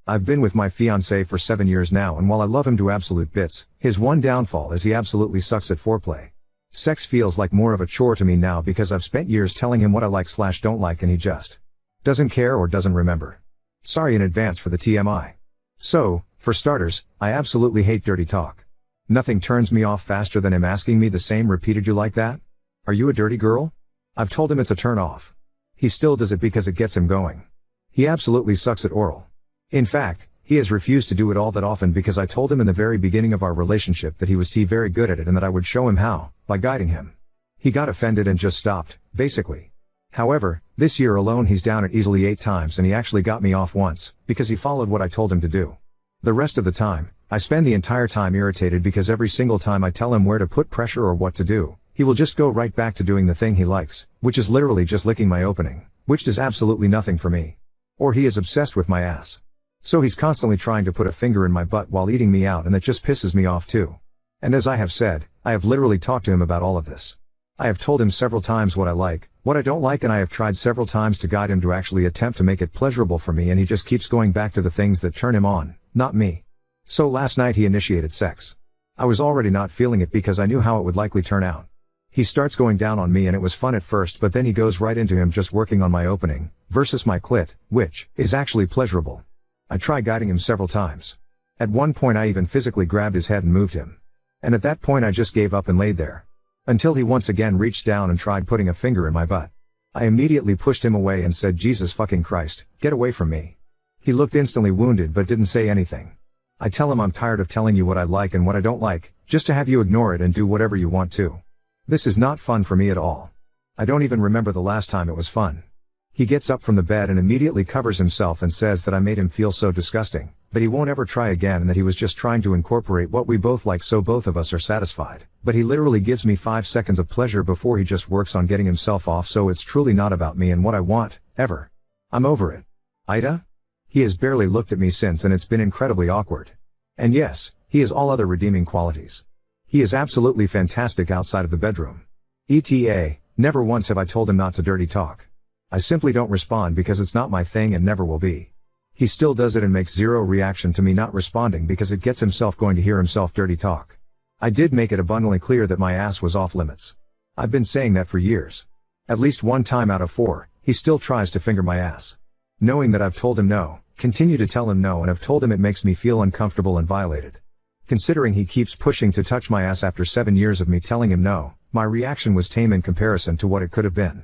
I've been with my fiancé for 7 years now, and while I love him to absolute bits, his one downfall is he absolutely sucks at foreplay. Sex feels like more of a chore to me now because I've spent years telling him what I like/don't like and he just doesn't care or doesn't remember. Sorry in advance for the TMI. So, for starters, I absolutely hate dirty talk. Nothing turns me off faster than him asking me the same repeated "you like that? Are you a dirty girl?" I've told him it's a turn off. He still does it because it gets him going. He absolutely sucks at oral. In fact, he has refused to do it all that often because I told him in the very beginning of our relationship that he was very good at it and that I would show him how, by guiding him. He got offended and just stopped, basically. However, this year alone he's down it easily 8 times, and he actually got me off once, because he followed what I told him to do. The rest of the time, I spend the entire time irritated because every single time I tell him where to put pressure or what to do, he will just go right back to doing the thing he likes, which is literally just licking my opening, which does absolutely nothing for me. Or he is obsessed with my ass. So he's constantly trying to put a finger in my butt while eating me out, and that just pisses me off too. And as I have said, I have literally talked to him about all of this. I have told him several times what I like, what I don't like, and I have tried several times to guide him to actually attempt to make it pleasurable for me, and he just keeps going back to the things that turn him on, not me. So last night he initiated sex. I was already not feeling it because I knew how it would likely turn out. He starts going down on me and it was fun at first, but then he goes right into him just working on my opening, versus my clit, which is actually pleasurable. I try guiding him several times. At one point I even physically grabbed his head and moved him. And at that point I just gave up and laid there. Until he once again reached down and tried putting a finger in my butt. I immediately pushed him away and said, "Jesus fucking Christ, get away from me." He looked instantly wounded but didn't say anything. I tell him I'm tired of telling you what I like and what I don't like, just to have you ignore it and do whatever you want to. This is not fun for me at all. I don't even remember the last time it was fun. He gets up from the bed and immediately covers himself and says that I made him feel so disgusting, that he won't ever try again, and that he was just trying to incorporate what we both like so both of us are satisfied. But he literally gives me 5 seconds of pleasure before he just works on getting himself off, so it's truly not about me and what I want, ever. I'm over it. Ida? He has barely looked at me since, and it's been incredibly awkward. And yes, he has all other redeeming qualities. He is absolutely fantastic outside of the bedroom. ETA, never once have I told him not to dirty talk. I simply don't respond because it's not my thing and never will be. He still does it and makes zero reaction to me not responding because it gets himself going to hear himself dirty talk. I did make it abundantly clear that my ass was off limits. I've been saying that for years. At least 1 time out of 4, he still tries to finger my ass. Knowing that I've told him no, continue to tell him no, and have told him it makes me feel uncomfortable and violated. Considering he keeps pushing to touch my ass after 7 years of me telling him no, my reaction was tame in comparison to what it could have been.